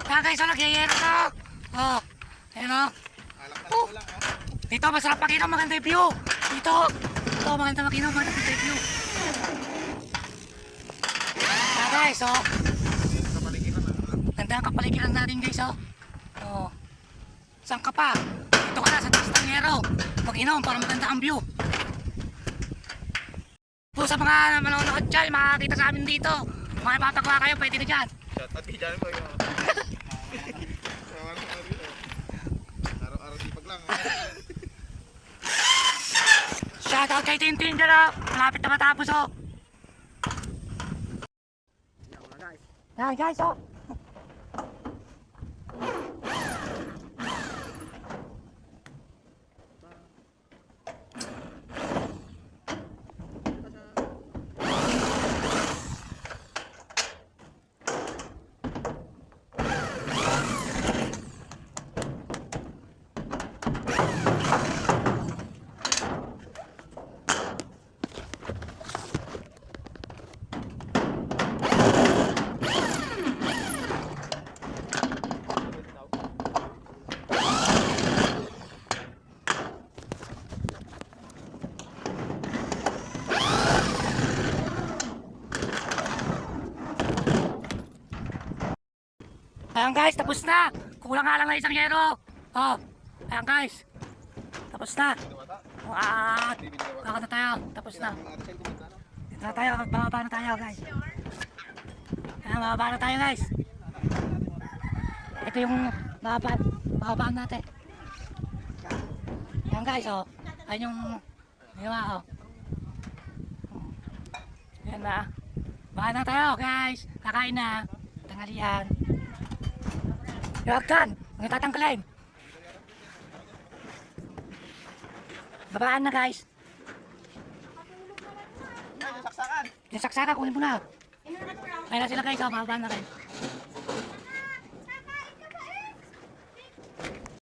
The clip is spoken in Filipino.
Kaya guys, nagyayero to. Oh, ayan o. Oh. Dito, masarap mag-inom, maganda yung view. Dito. Ito, maganda mag-inom, maganda yung view. Kaya guys, oh. Ganda ang kapaligiran natin guys, oh. Oh. Saan ka pa? Dito ka na sa taas ng yero. Mag-inom para maganda ang view. Po sa mga manonood dyan, makakita sa amin dito. Mga ipapagawa kayo, pwede na dyan. At dyan mo yun. Araw-araw sipag lang. Shoutout kay Tintin dyan, oh. Malapit na matapos, oh. Yan guys, oh. Ayan guys, tapos na. Kulang nga lang na isang yero. Oh, ayan guys. Tapos na. Kakanta tayo. Tapos na. Dito na tayo. Bababa na tayo guys. Ayan, bababa na tayo guys. Ito yung bababaan natin. Ayan guys, oh. Ayan yung ginawa, oh. Ayan na. Baba na tayo guys. Kakain na. Tanghalian. Yung hagdan, ang tatanggalin. Babaan na guys. Yung saksakan, kunin mo na. Ayun na sila guys, babaan na guys.